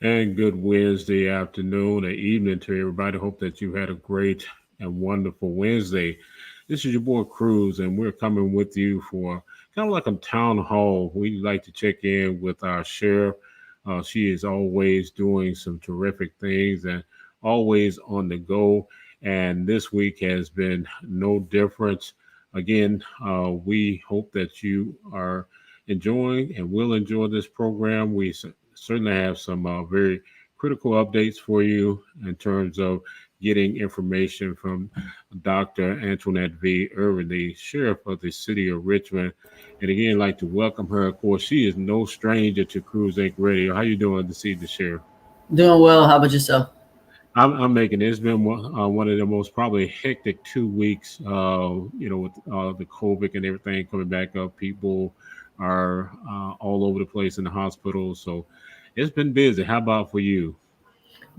And good Wednesday afternoon or evening to everybody. Hope that you had a great and wonderful Wednesday. This is your boy Cruz, and we're coming with you for kind of like a town hall. We like to check in with our sheriff. She is always doing some terrific things and always on the go. And this week has been no different. Again, we hope that you are enjoying and will enjoy this program. We certainly have some very critical updates for you in terms of getting information from Dr. Antionette V. Irving, the sheriff of the city of Richmond. And again, I'd like to welcome her. Of course, she is no stranger to Cruise Inc. Radio. How you doing this evening, Sheriff? Doing well. How about yourself? I'm making it. It's been one of the most probably hectic 2 weeks, with the COVID and everything coming back up. People are all over the place in the hospital. So it's been busy. How about for you?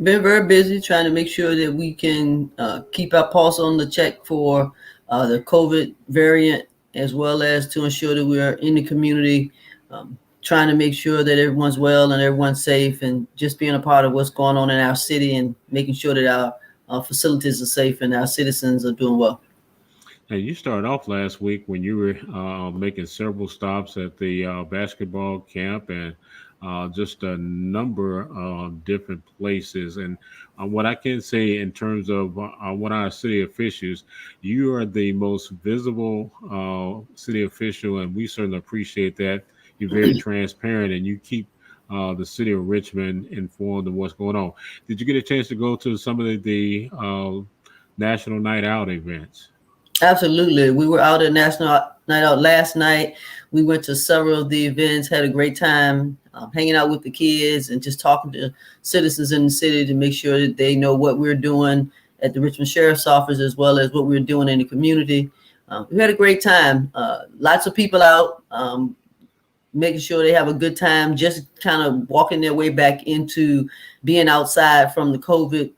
Been very busy trying to make sure that we can keep our pulse on the check for the COVID variant, as well as to ensure that we are in the community, trying to make sure that everyone's well and everyone's safe, and just being a part of what's going on in our city and making sure that our facilities are safe and our citizens are doing well. And you started off last week when you were making several stops at the basketball camp and just a number of different places. And what I can say in terms of what our city officials, you are the most visible city official, and we certainly appreciate that. You're very transparent, and you keep the city of Richmond informed of what's going on. Did you get a chance to go to some of the National Night Out events? Absolutely. We were out at National Night Out last night. We went to several of the events, had a great time hanging out with the kids and just talking to citizens in the city to make sure that they know what we're doing at the Richmond Sheriff's Office, as well as what we're doing in the community. We had a great time. Lots of people out, making sure they have a good time, just kind of walking their way back into being outside from the COVID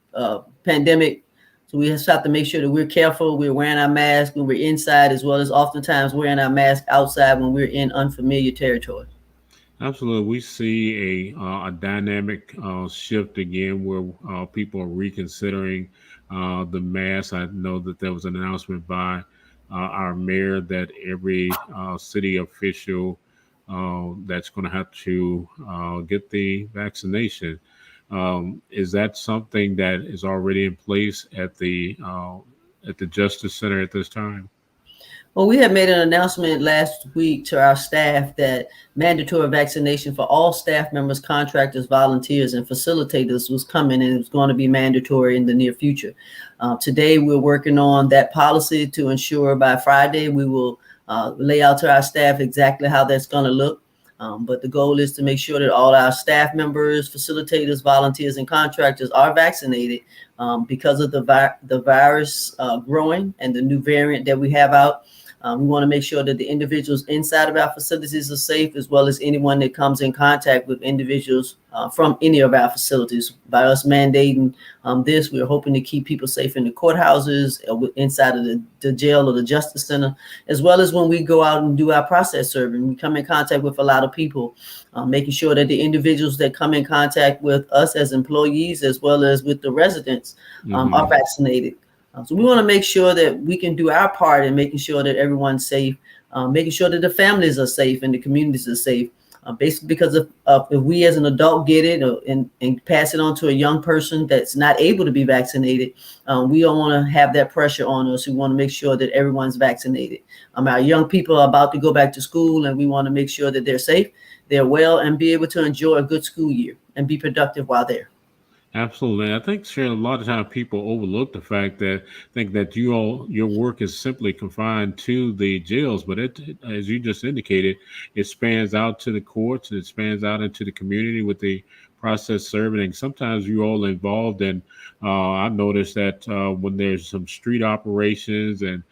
pandemic. So we just have to make sure that we're careful. We're wearing our mask when we're inside, as well as oftentimes wearing our mask outside when we're in unfamiliar territory. Absolutely, we see a dynamic shift again where people are reconsidering the mask. I know that there was an announcement by our mayor that every city official that's going to have to get the vaccination. Is that something that is already in place at the Justice Center at this time? Well, we had made an announcement last week to our staff that mandatory vaccination for all staff members, contractors, volunteers, and facilitators was coming, and it was going to be mandatory in the near future. Today, we're working on that policy to ensure by Friday we will lay out to our staff exactly how that's going to look. But the goal is to make sure that all our staff members, facilitators, volunteers, and contractors are vaccinated because of the virus growing and the new variant that we have out. We want to make sure that the individuals inside of our facilities are safe, as well as anyone that comes in contact with individuals from any of our facilities. By us mandating this, we're hoping to keep people safe in the courthouses, inside of the jail or the justice center, as well as when we go out and do our process serving. We come in contact with a lot of people, making sure that the individuals that come in contact with us as employees, as well as with the residents, are vaccinated. So we want to make sure that we can do our part in making sure that everyone's safe, making sure that the families are safe and the communities are safe. Basically, because if we as an adult get it and pass it on to a young person that's not able to be vaccinated, we don't want to have that pressure on us. We want to make sure that everyone's vaccinated. Our young people are about to go back to school, and we want to make sure that they're safe, they're well, and be able to enjoy a good school year and be productive while there. Absolutely. I think, Sharon, a lot of times people overlook the fact that think that your work is simply confined to the jails, but as you just indicated, it spans out to the courts, it spans out into the community with the process serving, and sometimes you all involved in. I've noticed that when there's some street operations and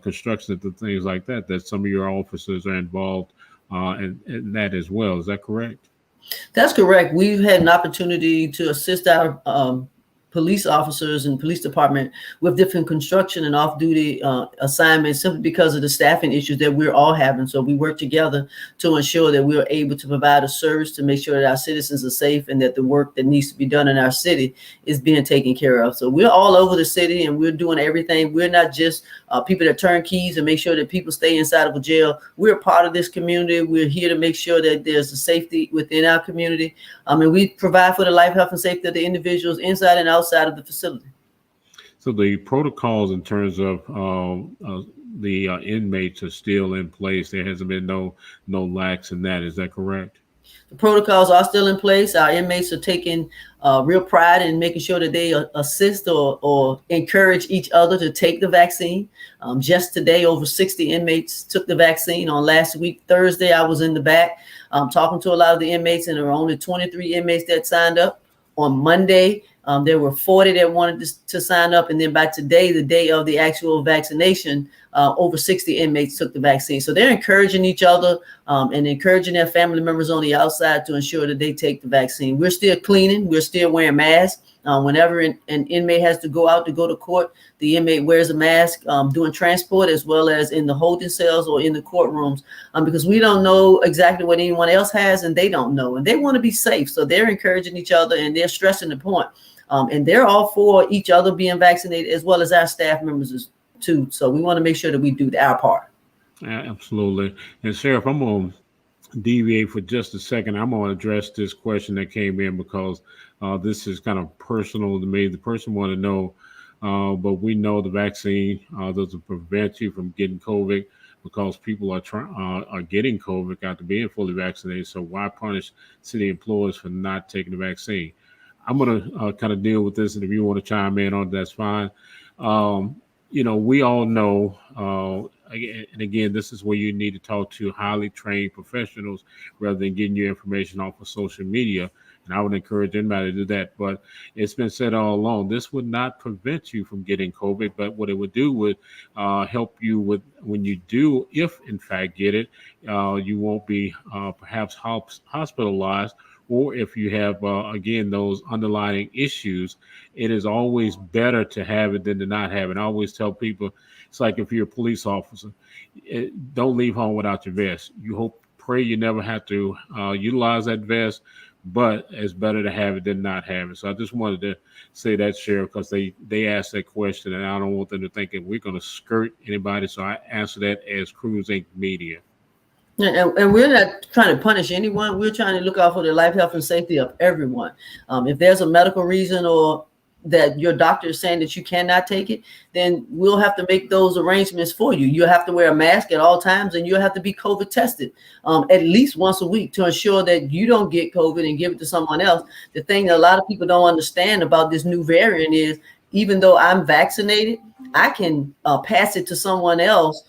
construction and things like that, that some of your officers are involved in that as well. Is that correct? That's correct. We've had an opportunity to assist our police officers and police department with different construction and off-duty assignments simply because of the staffing issues that we're all having. So we work together to ensure that we're able to provide a service to make sure that our citizens are safe and that the work that needs to be done in our city is being taken care of. So we're all over the city and we're doing everything. We're not just people that turn keys and make sure that people stay inside of a jail. We're part of this community. We're here to make sure that there's a safety within our community. And we provide for the life, health, and safety of the individuals inside and outside of the facility. So the protocols in terms of the inmates are still in place. There hasn't been no lax in that. Is that correct? The protocols are still in place. Our inmates are taking real pride in making sure that they assist or encourage each other to take the vaccine. Just today, over 60 inmates took the vaccine. On last week, Thursday, I was in the back talking to a lot of the inmates, and there were only 23 inmates that signed up. On Monday, there were 40 that wanted to sign up. And then by today, the day of the actual vaccination, over 60 inmates took the vaccine. So they're encouraging each other and encouraging their family members on the outside to ensure that they take the vaccine. We're still cleaning. We're still wearing masks. Whenever an inmate has to go out to go to court, the inmate wears a mask during transport as well as in the holding cells or in the courtrooms because we don't know exactly what anyone else has and they don't know. And they want to be safe. So they're encouraging each other and they're stressing the point. And they're all for each other being vaccinated as well as our staff members too. So we want to make sure that we do our part. Absolutely. And Sheriff, I'm going to deviate for just a second. I'm going to address this question that came in because this is kind of personal to me. The person want to know, but we know the vaccine doesn't prevent you from getting COVID because people are getting COVID after being fully vaccinated. So why punish city employees for not taking the vaccine? I'm going to kind of deal with this, and if you want to chime in on it, that's fine. We all know, and again, this is where you need to talk to highly trained professionals rather than getting your information off of social media. And I would encourage anybody to do that. But it's been said all along, this would not prevent you from getting COVID, but what it would do would help you with when you do, if in fact get it, you won't be perhaps hospitalized. Or if you have, again, those underlying issues, it is always better to have it than to not have it. I always tell people, it's like if you're a police officer, don't leave home without your vest. Pray you never have to utilize that vest, but it's better to have it than not have it. So I just wanted to say that, Sheriff, because they asked that question, and I don't want them to think that we're going to skirt anybody. So I answer that as Cruise Inc. Media. Yeah, and we're not trying to punish anyone. We're trying to look out for the life, health, and safety of everyone. If there's a medical reason or that your doctor is saying that you cannot take it, then we'll have to make those arrangements for you. You'll have to wear a mask at all times, and you'll have to be COVID tested at least once a week to ensure that you don't get COVID and give it to someone else. The thing that a lot of people don't understand about this new variant is even though I'm vaccinated, I can pass it to someone else,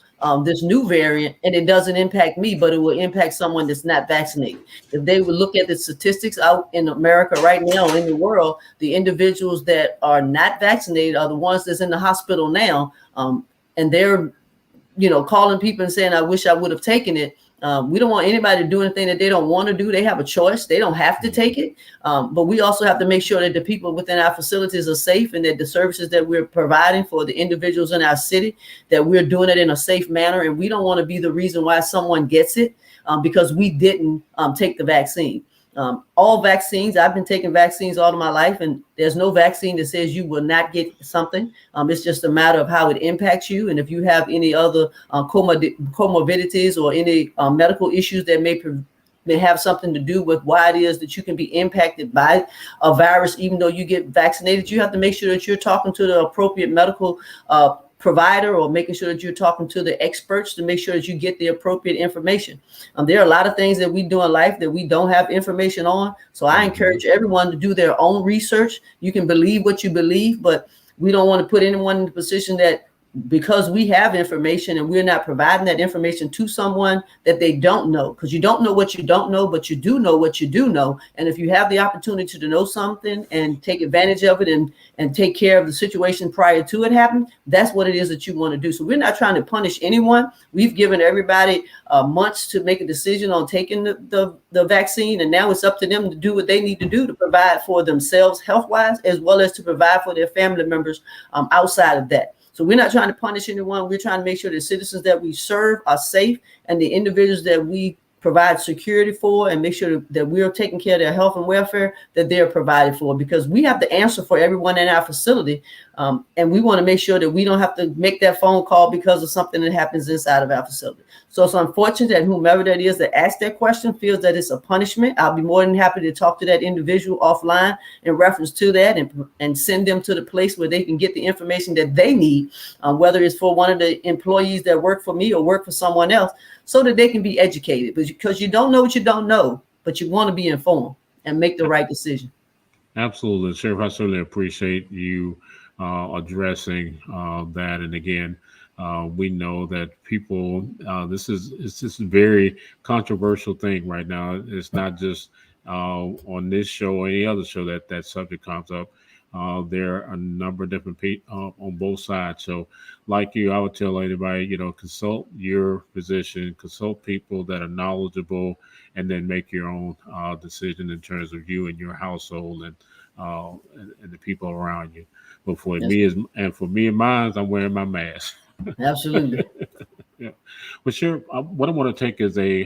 this new variant, and it doesn't impact me, but it will impact someone that's not vaccinated. If they would look at the statistics out in America right now, in the world, the individuals that are not vaccinated are the ones that's in the hospital now, and they're, calling people and saying, I wish I would have taken it. We don't want anybody to do anything that they don't want to do. They have a choice. They don't have to take it. But we also have to make sure that the people within our facilities are safe and that the services that we're providing for the individuals in our city, that we're doing it in a safe manner. And we don't want to be the reason why someone gets it because we didn't take the vaccine. All vaccines, I've been taking vaccines all of my life, and there's no vaccine that says you will not get something. It's just a matter of how it impacts you. And if you have any other comorbidities or any medical issues that may have something to do with why it is that you can be impacted by a virus, even though you get vaccinated, you have to make sure that you're talking to the appropriate medical provider or making sure that you're talking to the experts to make sure that you get the appropriate information. There are a lot of things that we do in life that we don't have information on. So I encourage everyone to do their own research. You can believe what you believe, but we don't want to put anyone in the position that because we have information and we're not providing that information to someone that they don't know, because you don't know what you don't know, but you do know what you do know. And if you have the opportunity to know something and take advantage of it and take care of the situation prior to it happening, that's what it is that you want to do. So we're not trying to punish anyone. We've given everybody months to make a decision on taking the vaccine, and now it's up to them to do what they need to do to provide for themselves health-wise, as well as to provide for their family members outside of that. So we're not trying to punish anyone. We're trying to make sure the citizens that we serve are safe, and the individuals that we provide security for and make sure that we're taking care of their health and welfare, that they're provided for, because we have the answer for everyone in our facility. And we want to make sure that we don't have to make that phone call because of something that happens inside of our facility. So it's unfortunate that whomever that is that asked that question feels that it's a punishment. I'll be more than happy to talk to that individual offline in reference to that and send them to the place where they can get the information that they need, whether it's for one of the employees that work for me or work for someone else, so that they can be educated. Because you don't know what you don't know, but you want to be informed and make the right decision. Absolutely. Sheriff, I certainly appreciate you addressing that. And again, we know that people, this is a very controversial thing right now. It's not just on this show or any other show that subject comes up. There are a number of different people on both sides. So like you, I would tell anybody, consult your physician, consult people that are knowledgeable, and then make your own decision in terms of you and your household and the people around you. But for me and mine, I'm wearing my mask. Absolutely. Yeah. Well, sure. What I want to take is a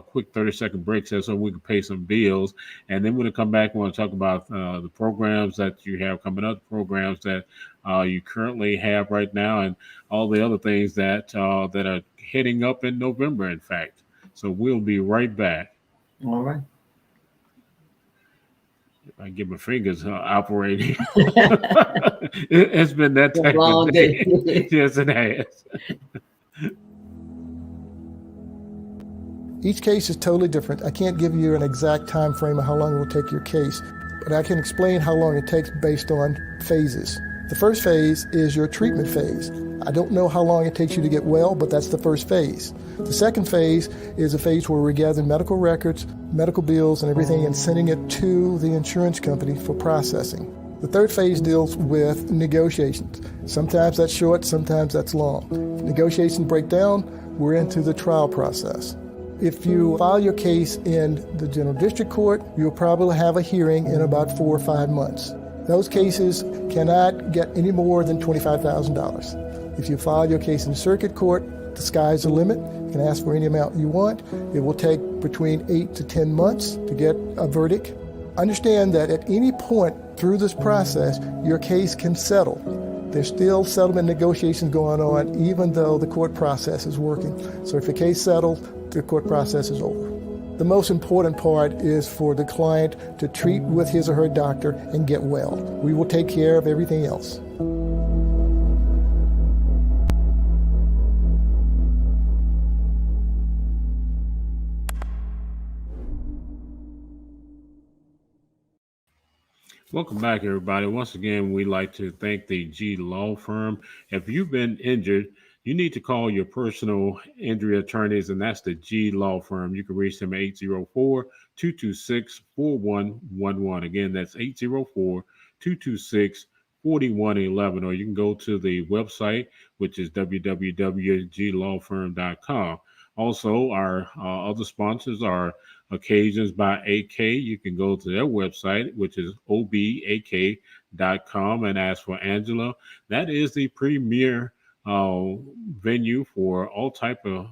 quick 30-second break so we can pay some bills. And then when we come back, we want to talk about the programs that you have coming up, programs that you currently have right now, and all the other things that are heading up in November, in fact. So we'll be right back. All right. I get my fingers operating. It's been that type of day. Yes, it has. Each case is totally different. I can't give you an exact time frame of how long it will take your case, but I can explain how long it takes based on phases. The first phase is your treatment phase. I don't know how long it takes you to get well, but that's the first phase. The second phase is a phase where we're gathering medical records, medical bills, and everything, and sending it to the insurance company for processing. The third phase deals with negotiations. Sometimes that's short, sometimes that's long. If negotiations break down, we're into the trial process. If you file your case in the General District Court, you'll probably have a hearing in about 4 or 5 months. Those cases cannot get any more than $25,000. If you file your case in Circuit Court, the sky's the limit. You can ask for any amount you want. It will take between 8 to 10 months to get a verdict. Understand that at any point through this process, your case can settle. There's still settlement negotiations going on, even though the court process is working. So if your case settles, the court process is over. The most important part is for the client to treat with his or her doctor and get well. We will take care of everything else. Welcome back, everybody. Once again, we'd like to thank the G Law Firm. If you've been injured, you need to call your personal injury attorneys, and that's the G Law Firm. You can reach them at 804-226-4111. Again, that's 804-226-4111, or you can go to the website, which is www.glawfirm.com. Also, our other sponsors are Occasions by AK. You can go to their website, which is obak.com, and ask for Angela. That is the premier venue for all type of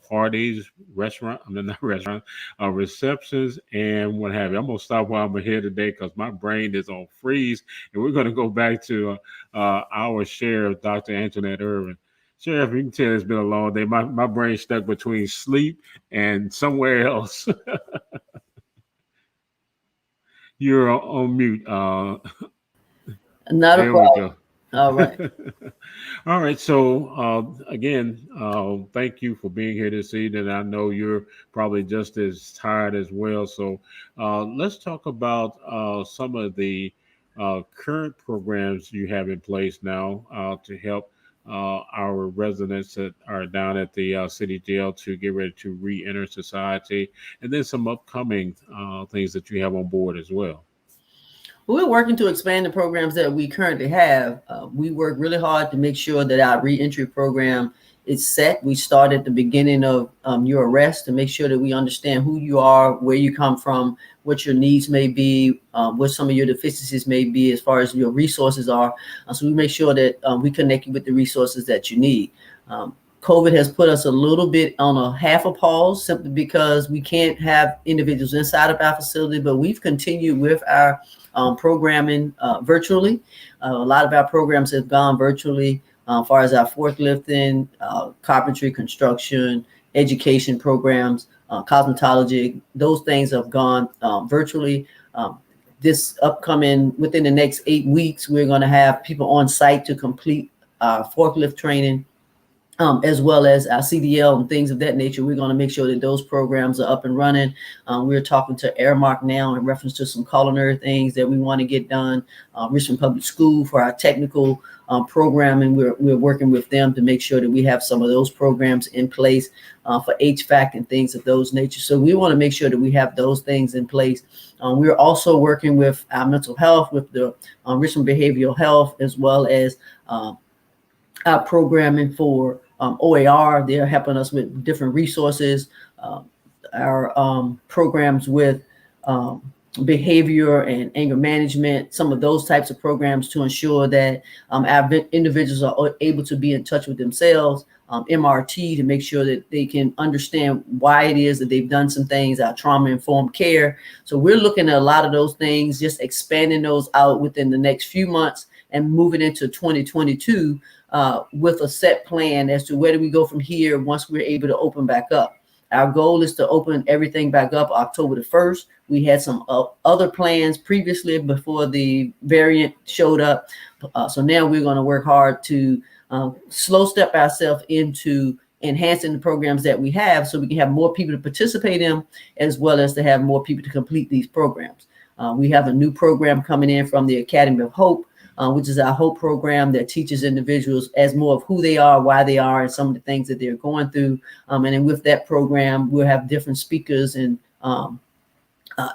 parties, receptions, and what have you. I'm gonna stop while I'm here today because my brain is on freeze, and we're gonna go back to our sheriff, Dr. Antionette Irving. Sheriff, you can tell it's been a long day. My brain's stuck between sleep and somewhere else. You're on mute. Not there a problem. we go. All right. All right. So again, thank you for being here this evening. I know you're probably just as tired as well. So let's talk about some of the current programs you have in place now to help our residents that are down at the city jail to get ready to re-enter society, and then some upcoming things that you have on board as well. We're working to expand the programs that we currently have. We work really hard to make sure that our reentry program is set. We start at the beginning of your arrest to make sure that we understand who you are, where you come from, what your needs may be, what some of your deficiencies may be as far as your resources are. So we make sure that we connect you with the resources that you need. COVID has put us a little bit on a half a pause simply because we can't have individuals inside of our facility, but we've continued with our programming virtually. A lot of our programs have gone virtually as far as our forklifting, carpentry, construction, education programs, cosmetology. Those things have gone virtually. This upcoming, within the next 8 weeks, we're going to have people on site to complete forklift training, as well as our CDL and things of that nature. We're going to make sure that those programs are up and running. We're talking to Airmark now in reference to some culinary things that we want to get done. Richmond Public School for our technical programming. We're working with them to make sure that we have some of those programs in place for HVAC and things of those nature. So we want to make sure that we have those things in place. We're also working with our mental health, with the Richmond Behavioral Health, as well as our programming for OAR. They're helping us with different resources, our programs with behavior and anger management, some of those types of programs to ensure that our individuals are able to be in touch with themselves, MRT to make sure that they can understand why it is that they've done some things, our trauma-informed care. So we're looking at a lot of those things, just expanding those out within the next few months and moving into 2022 with a set plan as to where do we go from here once we're able to open back up. Our goal is to open everything back up October the 1st. We had some other plans previously before the variant showed up. So now we're going to work hard to slow step ourselves into enhancing the programs that we have so we can have more people to participate in, as well as to have more people to complete these programs. We have a new program coming in from the Academy of Hope, which is our HOPE program that teaches individuals as more of who they are, why they are, and some of the things that they're going through. And then with that program, we'll have different speakers and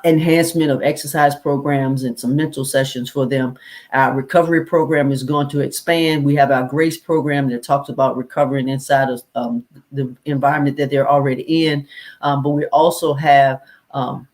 enhancement of exercise programs and some mental sessions for them. Our recovery program is going to expand. We have our GRACE program that talks about recovering inside of the environment that they're already in. But we also have the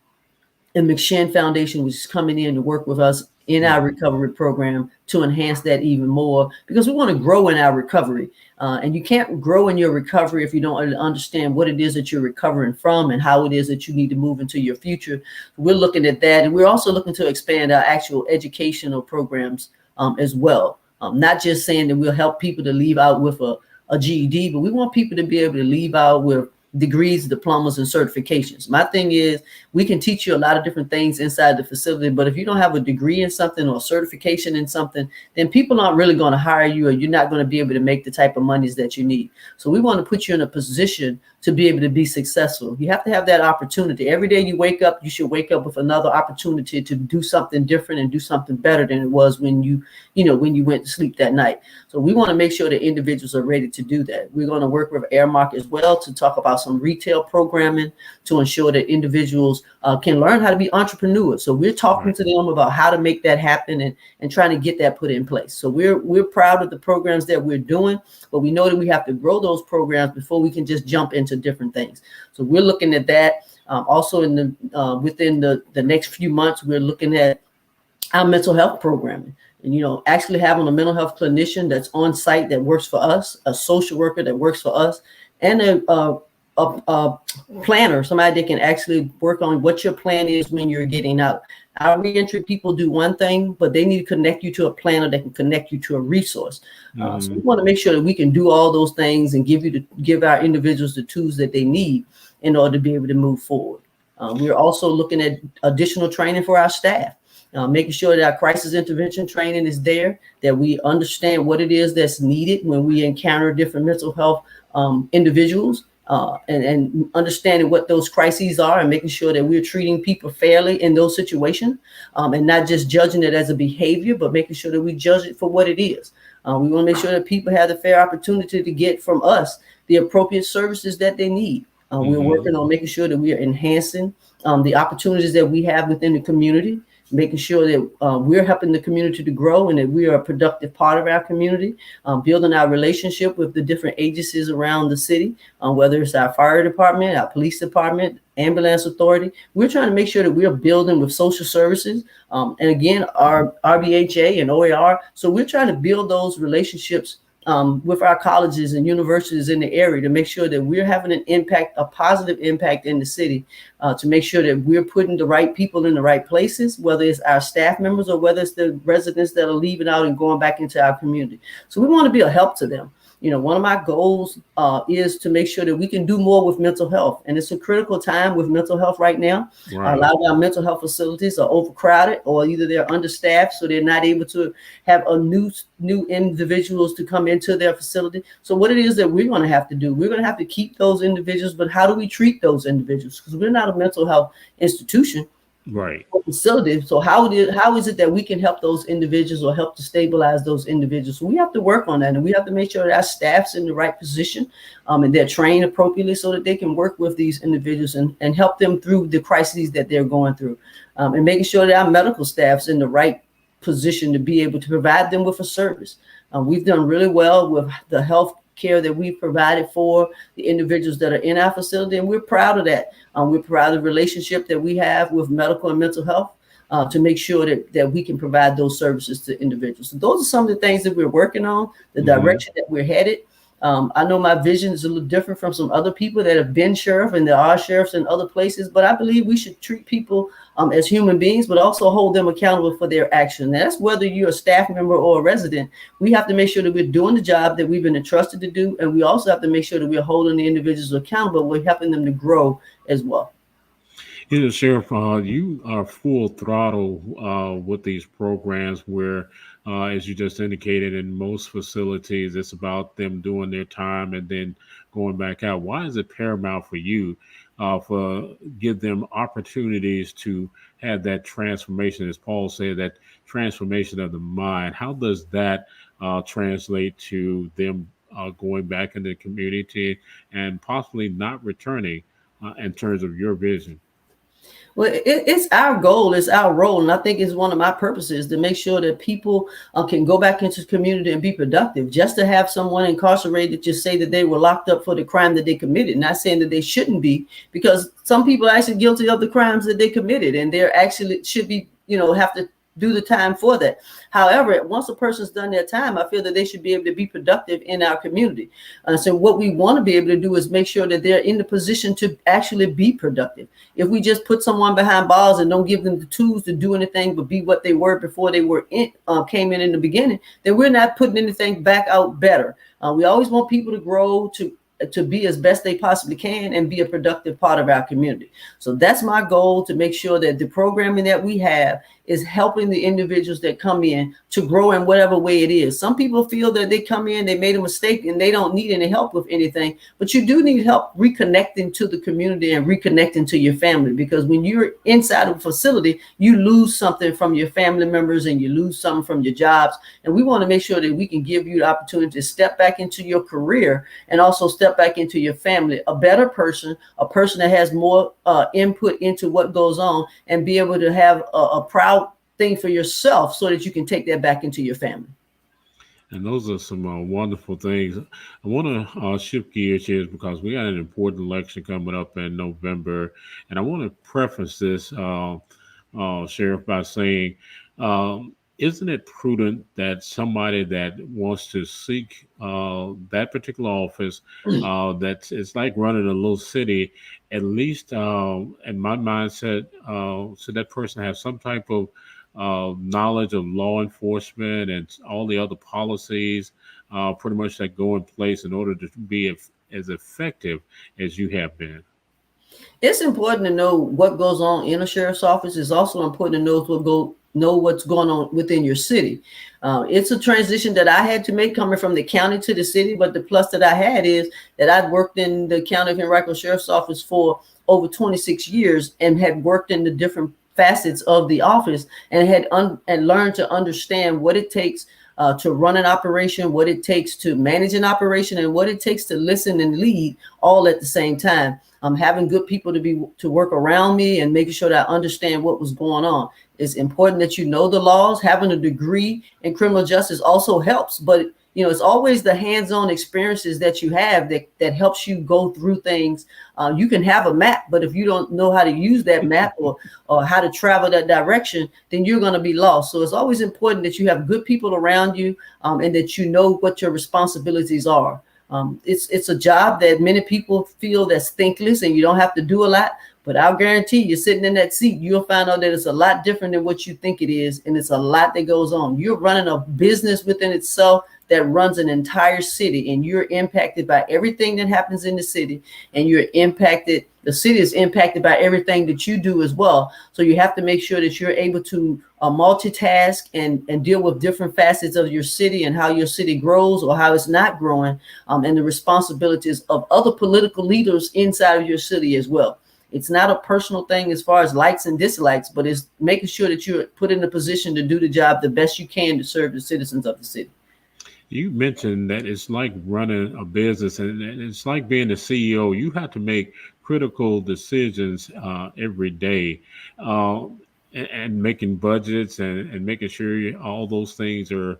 McShin Foundation, which is coming in to work with us in our recovery program to enhance that even more, because we want to grow in our recovery. And you can't grow in your recovery if you don't understand what it is that you're recovering from and how it is that you need to move into your future. We're looking at that. And we're also looking to expand our actual educational programs as well. Not just saying that we'll help people to leave out with a GED, but we want people to be able to leave out with degrees, diplomas, and certifications. My thing is, we can teach you a lot of different things inside the facility, but if you don't have a degree in something or certification in something, then people aren't really going to hire you, or you're not going to be able to make the type of monies that you need. So we want to put you in a position to be able to be successful. You have to have that opportunity. Every day you wake up, you should wake up with another opportunity to do something different and do something better than it was when you went to sleep that night. So we want to make sure that individuals are ready to do that. We're going to work with Airmark as well to talk about some retail programming to ensure that individuals can learn how to be entrepreneurs. So we're talking to them about how to make that happen and trying to get that put in place. So we're proud of the programs that we're doing, but we know that we have to grow those programs before we can just jump into different things. So we're looking at that. Also in the within the next few months, we're looking at our mental health programming. And, actually having a mental health clinician that's on site that works for us, a social worker that works for us, and a planner, somebody that can actually work on what your plan is when you're getting out. Our reentry people do one thing, but they need to connect you to a planner that can connect you to a resource. So we want to make sure that we can do all those things and give our individuals the tools that they need in order to be able to move forward. We're also looking at additional training for our staff. Making sure that our crisis intervention training is there, that we understand what it is that's needed when we encounter different mental health individuals, and understanding what those crises are and making sure that we're treating people fairly in those situations, and not just judging it as a behavior, but making sure that we judge it for what it is. We want to make sure that people have the fair opportunity to get from us the appropriate services that they need. We're working on making sure that we are enhancing the opportunities that we have within the community, making sure that we're helping the community to grow and that we are a productive part of our community, building our relationship with the different agencies around the city, whether it's our fire department, our police department, ambulance authority. We're trying to make sure that we're building with social services, and again, our RBHA and OAR. So we're trying to build those relationships with our colleges and universities in the area to make sure that we're having an impact, a positive impact in the city, to make sure that we're putting the right people in the right places, whether it's our staff members or whether it's the residents that are leaving out and going back into our community. So we want to be a help to them. You know, one of my goals is to make sure that we can do more with mental health. And it's a critical time with mental health right now. Right. A lot of our mental health facilities are overcrowded, or either they're understaffed, so they're not able to have a new individuals to come into their facility. So what it is that we're going to have to do, we're going to have to keep those individuals, but how do we treat those individuals? Because we're not a mental health institution. Right. Facility. So how is it that we can help those individuals or help to stabilize those individuals? So we have to work on that, and we have to make sure that our staff's in the right position, and they're trained appropriately so that they can work with these individuals and help them through the crises that they're going through, and making sure that our medical staff's in the right position to be able to provide them with a service. We've done really well with the health care that we provided for the individuals that are in our facility, and we're proud of that. We're proud of the relationship that we have with medical and mental health, to make sure that we can provide those services to individuals. So those are some of the things that we're working on, the direction that we're headed. I know my vision is a little different from some other people that have been sheriff, and there are sheriffs in other places, but I believe we should treat people as human beings, but also hold them accountable for their action. That's whether you're a staff member or a resident. We have to make sure that we're doing the job that we've been entrusted to do, and we also have to make sure that we're holding the individuals accountable. We're helping them to grow as well. You know, Sheriff, you are full throttle with these programs where, as you just indicated, in most facilities, it's about them doing their time and then going back out. Why is it paramount for you for give them opportunities to have that transformation, as Paul said, that transformation of the mind? How does that translate to them going back into the community and possibly not returning in terms of your vision? Well, it's our goal, it's our role, and I think it's one of my purposes to make sure that people can go back into the community and be productive. Just to have someone incarcerated just say that they were locked up for the crime that they committed, not saying that they shouldn't be, because some people are actually guilty of the crimes that they committed, and they're actually should be, have to do the time for that. However, once a person's done their time, I feel that they should be able to be productive in our community. So what we want to be able to do is make sure that they're in the position to actually be productive. If we just put someone behind bars and don't give them the tools to do anything but be what they were before they were came in the beginning, then we're not putting anything back out better. We always want people to grow, to be as best they possibly can and be a productive part of our community. So that's my goal, to make sure that the programming that we have is helping the individuals that come in to grow in whatever way it is. Some people feel that they come in, they made a mistake, and they don't need any help with anything, but you do need help reconnecting to the community and reconnecting to your family, because when you're inside of a facility, you lose something from your family members and you lose something from your jobs. And we want to make sure that we can give you the opportunity to step back into your career and also step back into your family, a better person, a person that has more input into what goes on, and be able to have a proud thing for yourself so that you can take that back into your family. And those are some wonderful things. I want to shift gears here because we got an important election coming up in November. And I want to preface this, Sheriff, by saying, isn't it prudent that somebody that wants to seek that particular office, that it's like running a little city, at least in my mindset, so that person has some type of knowledge of law enforcement and all the other policies pretty much that go in place in order to be as effective as you have been? It's important to know what goes on in a sheriff's office. It's also important to know know what's going on within your city. It's a transition that I had to make coming from the county to the city, but the plus that I had is that I'd worked in the county of Henrico Sheriff's Office for over 26 years and had worked in the different facets of the office and had and learned to understand what it takes to run an operation, what it takes to manage an operation, and what it takes to listen and lead all at the same time. Having good people to work around me and making sure that I understand what was going on. It's important that you know the laws. Having a degree in criminal justice also helps, but it's always the hands-on experiences that you have that helps you go through things. You can have a map, but if you don't know how to use that map or how to travel that direction, then you're going to be lost. So it's always important that you have good people around you and that you know what your responsibilities are. It's a job that many people feel that's thankless and you don't have to do a lot. But I'll guarantee you, sitting in that seat, you'll find out that it's a lot different than what you think it is. And it's a lot that goes on. You're running a business within itself that runs an entire city, and you're impacted by everything that happens in the city. And the city is impacted by everything that you do as well. So you have to make sure that you're able to multitask and deal with different facets of your city and how your city grows or how it's not growing, and the responsibilities of other political leaders inside of your city as well. It's not a personal thing as far as likes and dislikes, but it's making sure that you're put in a position to do the job the best you can to serve the citizens of the city. You mentioned that it's like running a business and it's like being the CEO. You have to make critical decisions every day and making budgets and making sure all those things are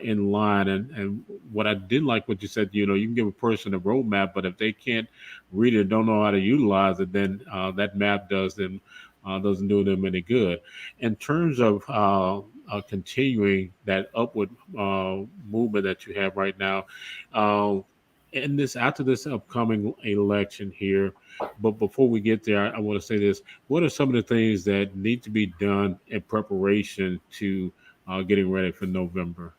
in line. And what I did like what you said, you can give a person a roadmap, but if they can't read it, don't know how to utilize it, then that map doesn't do them any good. In terms of continuing that upward movement that you have right now, after this upcoming election here. But before we get there, I want to say this: what are some of the things that need to be done in preparation to getting ready for November?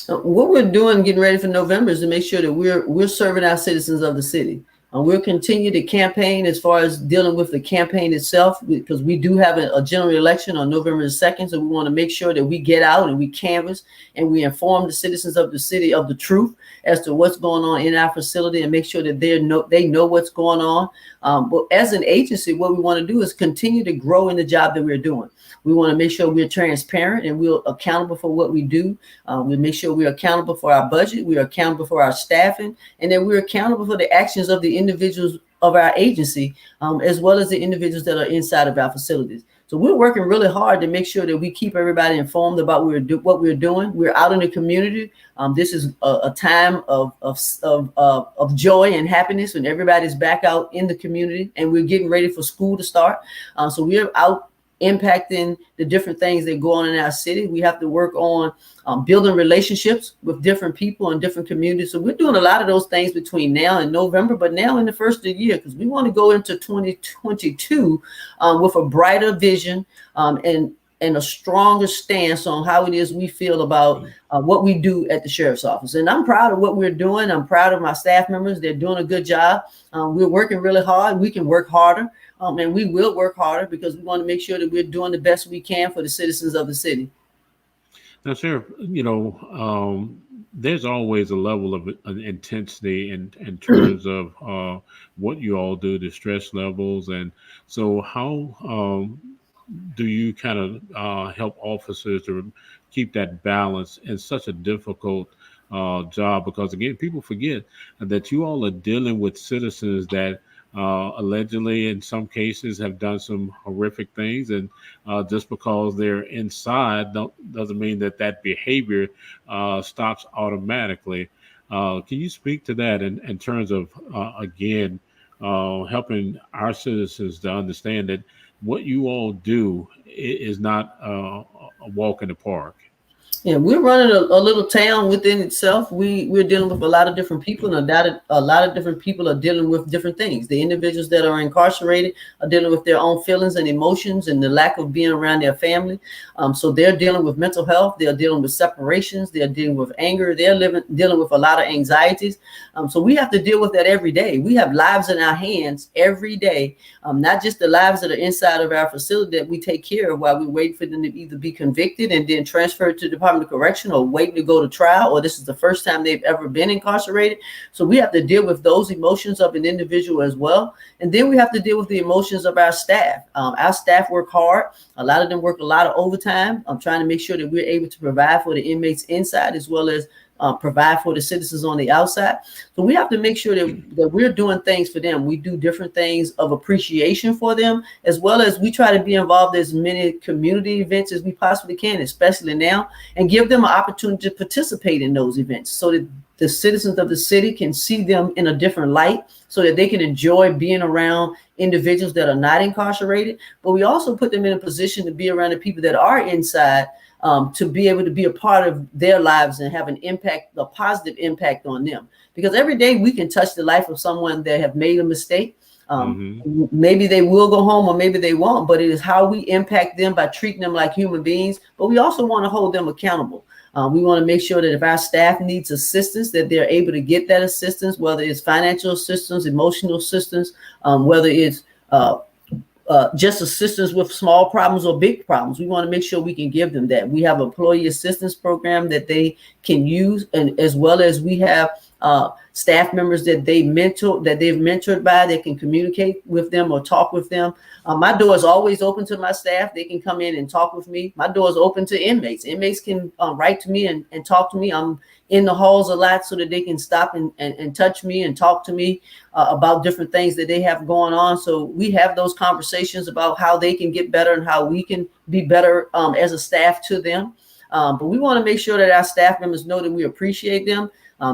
What we're doing getting ready for November is to make sure that we're serving our citizens of the city. We'll continue to campaign as far as dealing with the campaign itself, because we do have a general election on November the 2nd. So we want to make sure that we get out and we canvass and we inform the citizens of the city of the truth as to what's going on in our facility and make sure that they know what's going on. But as an agency, what we want to do is continue to grow in the job that we're doing. We want to make sure we're transparent and we're accountable for what we do. We make sure we're accountable for our budget. We're accountable for our staffing, and then we're accountable for the actions of the individuals of our agency, as well as the individuals that are inside of our facilities. So we're working really hard to make sure that we keep everybody informed about what we're doing. We're out in the community. This is a time of joy and happiness when everybody's back out in the community, and we're getting ready for school to start. So we're out impacting the different things that go on in our city. We have to work on building relationships with different people in different communities. So we're doing a lot of those things between now and November, but now in the first of the year, because we want to go into 2022 with a brighter vision and a stronger stance on how it is we feel about what we do at the sheriff's office. And I'm proud of what we're doing. I'm proud of my staff members. They're doing a good job. We're working really hard. We can work harder. And we will work harder because we want to make sure that we're doing the best we can for the citizens of the city. Now, Sheriff, there's always a level of intensity in terms of what you all do, the stress levels. And so how do you kind of help officers to keep that balance in such a difficult job? Because, again, people forget that you all are dealing with citizens that allegedly in some cases have done some horrific things, and just because they're inside doesn't mean that behavior stops automatically. Can you speak to that in terms of again helping our citizens to understand that what you all do is not a walk in the park? Yeah, we're running a little town within itself. We're dealing with a lot of different people, and a lot of different people are dealing with different things. The individuals that are incarcerated are dealing with their own feelings and emotions and the lack of being around their family. So they're dealing with mental health. They're dealing with separations. They're dealing with anger. Dealing with a lot of anxieties. So we have to deal with that every day. We have lives in our hands every day, not just the lives that are inside of our facility that we take care of while we wait for them to either be convicted and then transferred to the Department of Correction or waiting to go to trial, or this is the first time they've ever been incarcerated. So we have to deal with those emotions of an individual as well. And then we have to deal with the emotions of our staff. Our staff work hard. A lot of them work a lot of overtime. I'm trying to make sure that we're able to provide for the inmates inside as well as provide for the citizens on the outside. So we have to make sure that we're doing things for them. We do different things of appreciation for them, as well as we try to be involved in as many community events as we possibly can, especially now, and give them an opportunity to participate in those events so that the citizens of the city can see them in a different light, so that they can enjoy being around individuals that are not incarcerated. But we also put them in a position to be around the people that are inside, to be able to be a part of their lives and have an impact, a positive impact on them. Because every day we can touch the life of someone that have made a mistake. Maybe they will go home or maybe they won't, but it is how we impact them by treating them like human beings. But we also want to hold them accountable. We want to make sure that if our staff needs assistance, that they're able to get that assistance, whether it's financial assistance, emotional assistance, whether it's just assistance with small problems or big problems. We want to make sure we can give them that. We have an employee assistance program that they can use, and as well as we have staff members that they've mentored by that can communicate with them or talk with them. My door is always open to my staff. They can come in and talk with me. My door is open to inmates. Inmates can write to me and talk to me. I'm in the halls a lot so that they can stop and touch me and talk to me about different things that they have going on. So we have those conversations about how they can get better and how we can be better as a staff to them. But we want to make sure that our staff members know that we appreciate them.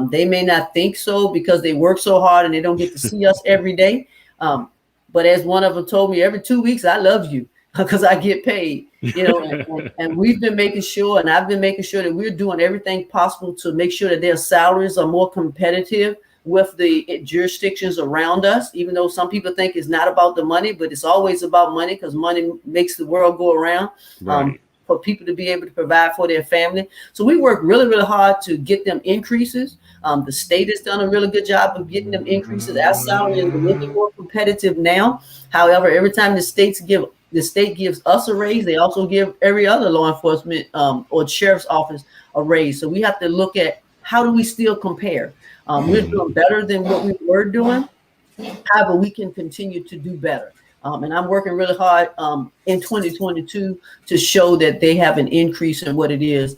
They may not think so because they work so hard and they don't get to see us every day. But as one of them told me, every 2 weeks, I love you because I get paid, and we've been making sure, and I've been making sure that we're doing everything possible to make sure that their salaries are more competitive with the jurisdictions around us, even though some people think it's not about the money, but it's always about money because money makes the world go around. Right. For people to be able to provide for their family. So we work really, really hard to get them increases. The state has done a really good job of getting them increases. Our salary is a little bit more competitive now. However, every time the state gives us a raise, they also give every other law enforcement or sheriff's office a raise. So we have to look at how do we still compare. We're doing better than what we were doing. However, we can continue to do better. And I'm working really hard in 2022 to show that they have an increase in what it is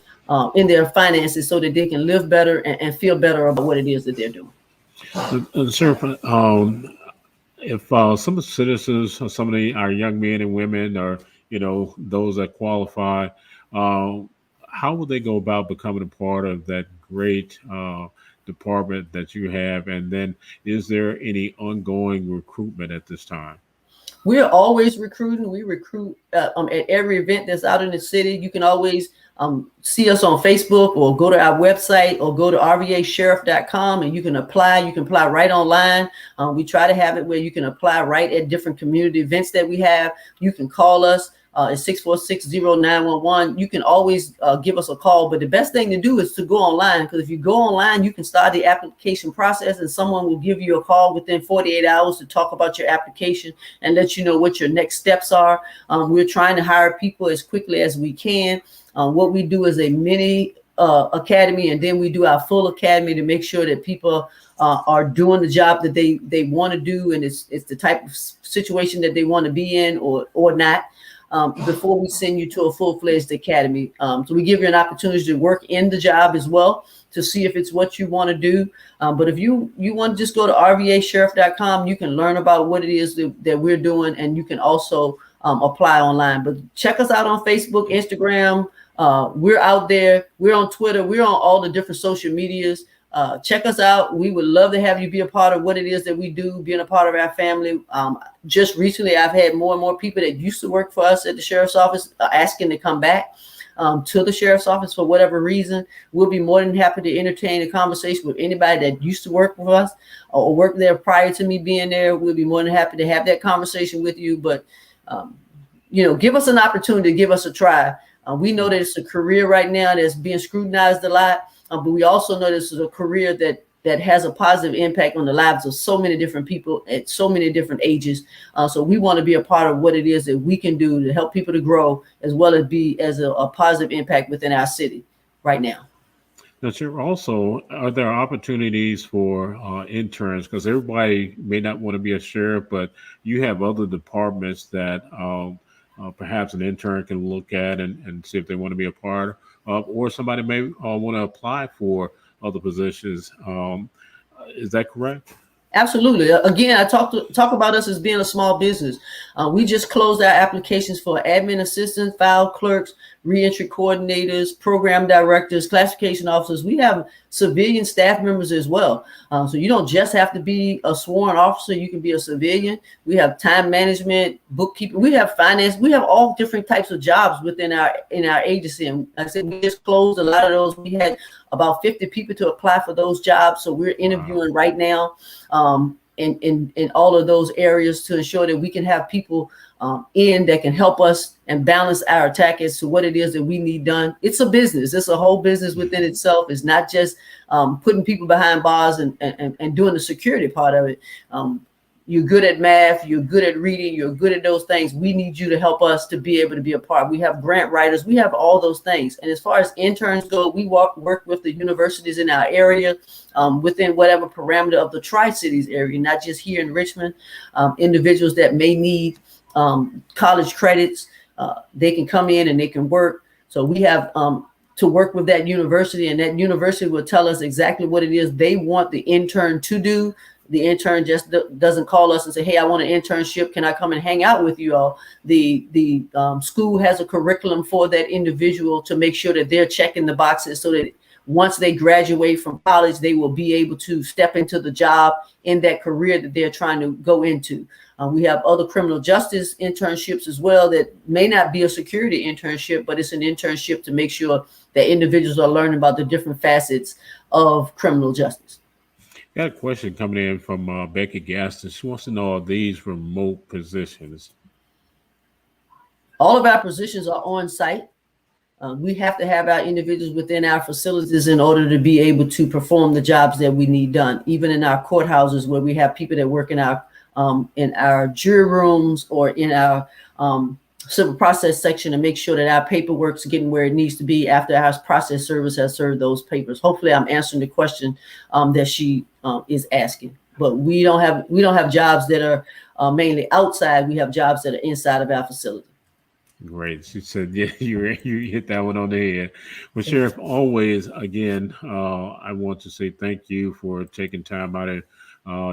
in their finances so that they can live better and feel better about what it is that they're doing. Sheriff, if some of the citizens, or some of our young men and women, or those that qualify, how will they go about becoming a part of that great department that you have? And then is there any ongoing recruitment at this time? We're always recruiting. We recruit at every event that's out in the city. You can always see us on Facebook or go to our website or go to rvasheriff.com and you can apply. You can apply right online. We try to have it where you can apply right at different community events that we have. You can call us. It's 646-0911. You can always give us a call, but the best thing to do is to go online, because if you go online, you can start the application process and someone will give you a call within 48 hours to talk about your application and let you know what your next steps are. We're trying to hire people as quickly as we can. What we do is a mini academy, and then we do our full academy to make sure that people are doing the job that they want to do, and it's the type of situation that they want to be in or not. Before we send you to a full-fledged academy. So we give you an opportunity to work in the job as well to see if it's what you want to do. But if you want to just go to rvasheriff.com, you can learn about what it is that we're doing, and you can also apply online. But check us out on Facebook, Instagram. We're out there. We're on Twitter. We're on all the different social medias. Check us out. We would love to have you be a part of what it is that we do, being a part of our family. Just recently, I've had more and more people that used to work for us at the sheriff's office asking to come back. to the sheriff's office for whatever reason, we'll be more than happy to entertain a conversation with anybody that used to work with us or work there prior to me being there. We'll be more than happy to have that conversation with you. But, give us an opportunity to give us a try. We know that it's a career right now that's being scrutinized a lot, but we also know this is a career that has a positive impact on the lives of so many different people at so many different ages. So we want to be a part of what it is that we can do to help people to grow, as well as be as a positive impact within our city right now. Now, Sheriff, also, are there opportunities for interns? Because everybody may not want to be a sheriff, but you have other departments that perhaps an intern can look at and see if they want to be a part of, or somebody may want to apply for other positions. Is that correct? Absolutely. Again, I talk about us as being a small business. We just closed our applications for admin assistants, file clerks, reentry coordinators, program directors, classification officers. We have civilian staff members as well. So you don't just have to be a sworn officer. You can be a civilian. We have time management, bookkeeping. We have finance. We have all different types of jobs within our agency. And like I said, we just closed a lot of those. We had about 50 people to apply for those jobs. So we're interviewing right now in all of those areas to ensure that we can have people in that can help us and balance our attack as to what it is that we need done. It's a business. It's a whole business within itself. It's not just putting people behind bars and doing the security part of it. You're good at math, you're good at reading, you're good at those things. We need you to help us to be able to be a part. We have grant writers, we have all those things. And as far as interns go, we work with the universities in our area within whatever parameter of the Tri-Cities area, not just here in Richmond. Individuals that may need college credits, they can come in and they can work. So we have to work with that university, and that university will tell us exactly what it is they want the intern to do. The intern just doesn't call us and say, hey, I want an internship. Can I come and hang out with you all? The school has a curriculum for that individual to make sure that they're checking the boxes so that once they graduate from college, they will be able to step into the job in that career that they're trying to go into. We have other criminal justice internships as well that may not be a security internship, but it's an internship to make sure that individuals are learning about the different facets of criminal justice. Got a question coming in from Becky Gaston. She wants to know, are these remote positions? All of our positions are on site. We have to have our individuals within our facilities in order to be able to perform the jobs that we need done. Even in our courthouses, where we have people that work in our jury rooms or in our civil process section, to make sure that our paperwork's getting where it needs to be after our process service has served those papers. Hopefully, I'm answering the question that she is asking. But we don't have jobs that are mainly outside. We have jobs that are inside of our facility. Great. She said, yeah, you hit that one on the head. Well, Sheriff, always, again, I want to say thank you for taking time out of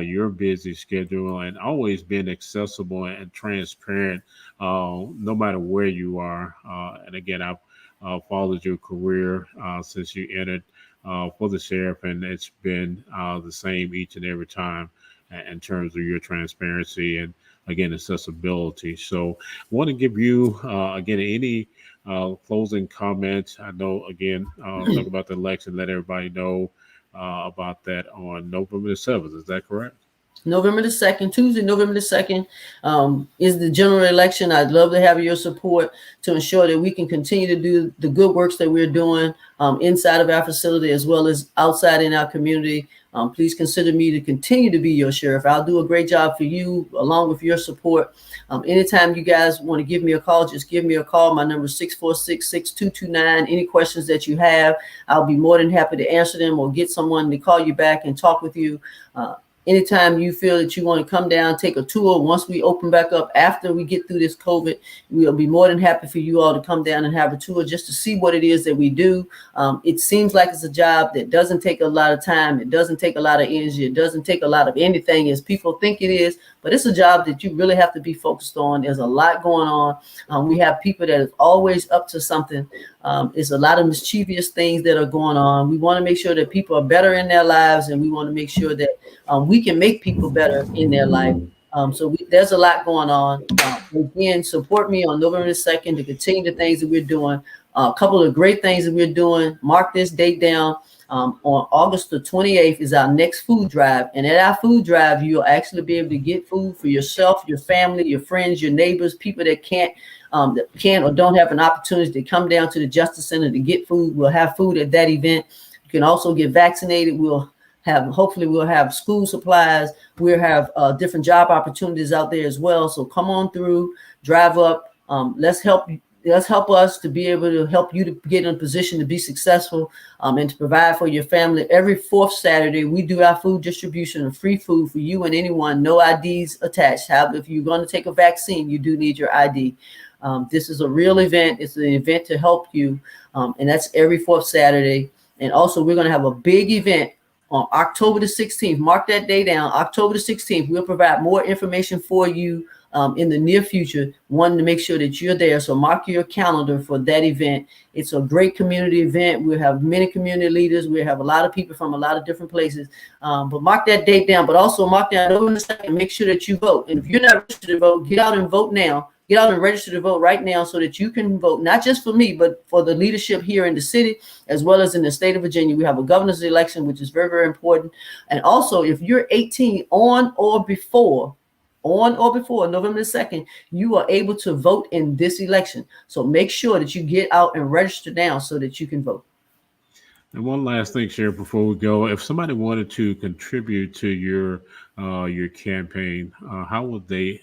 your busy schedule and always being accessible and transparent, no matter where you are. And again, I've followed your career since you entered for the sheriff, and it's been the same each and every time in terms of your transparency and, again, accessibility. So I want to give you, again, any closing comments. I know, again, talk about the election, let everybody know about that on November the 7th. Is that correct? November the 2nd, Tuesday, November the 2nd is the general election. I'd love to have your support to ensure that we can continue to do the good works that we're doing inside of our facility as well as outside in our community. Please consider me to continue to be your sheriff. I'll do a great job for you along with your support. Anytime you guys want to give me a call, just give me a call. My number is 646-6229. Any questions that you have, I'll be more than happy to answer them or get someone to call you back and talk with you. Anytime you feel that you want to come down, take a tour, once we open back up after we get through this COVID, we'll be more than happy for you all to come down and have a tour just to see what it is that we do. It seems like it's a job that doesn't take a lot of time. It doesn't take a lot of energy. It doesn't take a lot of anything as people think it is, but it's a job that you really have to be focused on. There's a lot going on. We have people that is always up to something. It's a lot of mischievous things that are going on. We want to make sure that people are better in their lives, and we want to make sure that we can make people better in their life. There's a lot going on. Again, support me on November the 2nd to continue the things that we're doing. A couple of great things that we're doing. Mark this date down. On August the 28th is our next food drive. And at our food drive, you'll actually be able to get food for yourself, your family, your friends, your neighbors, people that can't or don't have an opportunity to come down to the Justice Center to get food. We'll have food at that event. You can also get vaccinated. Hopefully we'll have school supplies. We'll have different job opportunities out there as well. So come on through, drive up. Let's help us to be able to help you to get in a position to be successful and to provide for your family. Every fourth Saturday, we do our food distribution of free food for you and anyone, no IDs attached. However, if you're going to take a vaccine, you do need your ID. This is a real event. It's an event to help you, and that's every fourth Saturday. And also, we're going to have a big event on October the 16th. Mark that day down, October the 16th. We'll provide more information for you in the near future, wanting to make sure that you're there. So mark your calendar for that event. It's a great community event. We'll have many community leaders. We'll have a lot of people from a lot of different places. But mark that date down, but also mark down over in a second, make sure that you vote. And if you're not registered to vote, get out and vote now. Get out and register to vote right now so that you can vote, not just for me, but for the leadership here in the city, as well as in the state of Virginia. We have a governor's election, which is very, very important. And also, if you're 18 on or before November the 2nd, you are able to vote in this election. So make sure that you get out and register now so that you can vote. And one last thing, Sheriff, before we go, if somebody wanted to contribute to your campaign, how would they?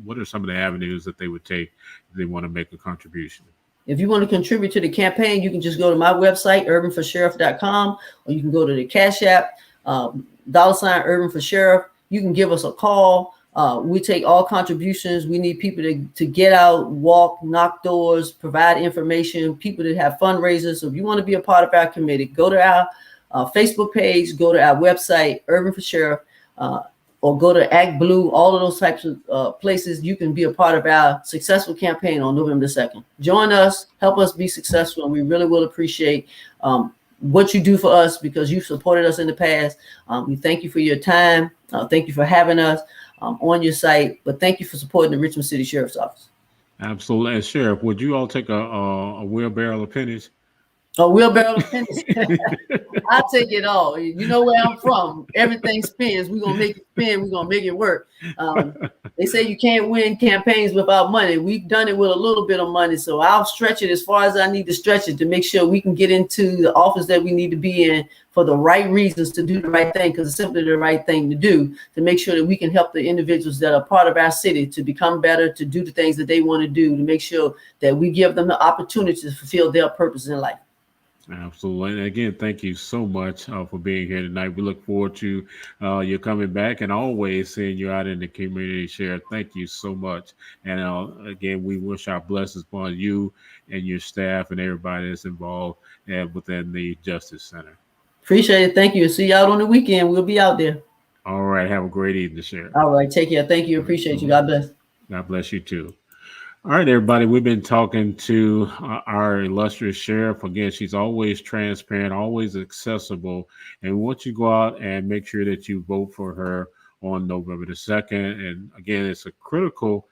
What are some of the avenues that they would take if they want to make a contribution? If you want to contribute to the campaign, you can just go to my website, irvingforsheriff.com, or you can go to the Cash App, $Irving for Sheriff. You can give us a call. We take all contributions. We need people to get out, walk, knock doors, provide information, people that have fundraisers. So if you want to be a part of our committee, go to our Facebook page, go to our website, Irving for Sheriff, or go to Act Blue, all of those types of places. You can be a part of our successful campaign on November 2nd. Join us, help us be successful, and we really will appreciate what you do for us because you've supported us in the past. We thank you for your time. Thank you for having us on your site, but thank you for supporting the Richmond City Sheriff's Office. Absolutely. And Sheriff, would you all take a wheelbarrow of pennies? A wheelbarrow of pennies. I'll take it all. You know where I'm from. Everything spins. We're going to make it spin. We're going to make it work. They say you can't win campaigns without money. We've done it with a little bit of money. So I'll stretch it as far as I need to stretch it to make sure we can get into the office that we need to be in for the right reasons to do the right thing, because it's simply the right thing to do, to make sure that we can help the individuals that are part of our city to become better, to do the things that they want to do, to make sure that we give them the opportunity to fulfill their purpose in life. Absolutely. And again, thank you so much for being here tonight. We look forward to you coming back and always seeing you out in the community, Sheriff. Thank you so much. And again, we wish our blessings upon you and your staff and everybody that's involved within the Justice Center. Appreciate it. Thank you. See you out on the weekend. We'll be out there. All right. Have a great evening, Sheriff. All right. Take care. Thank you. Appreciate you. God bless. God bless you too. All right, everybody. We've been talking to our illustrious sheriff. Again, she's always transparent, always accessible. And we want you to go out and make sure that you vote for her on November the 2nd. And again, it's a critical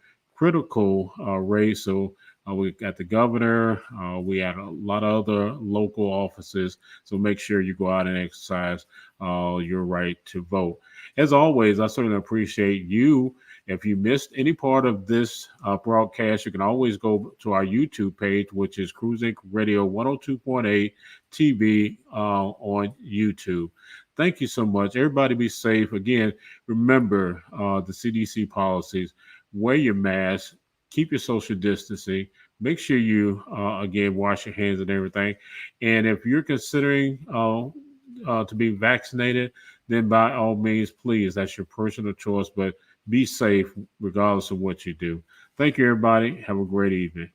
race. So we got the governor. We had a lot of other local offices. So make sure you go out and exercise your right to vote. As always, I certainly appreciate you. If you missed any part of this broadcast, you can always go to our YouTube page, which is Cruising Radio 102.8 TV on YouTube. Thank you so much. Everybody be safe. Again, remember the CDC policies. Wear your mask. Keep your social distancing. Make sure you, again, wash your hands and everything. And if you're considering to be vaccinated, then by all means, please, that's your personal choice. But be safe regardless of what you do. Thank you, everybody. Have a great evening.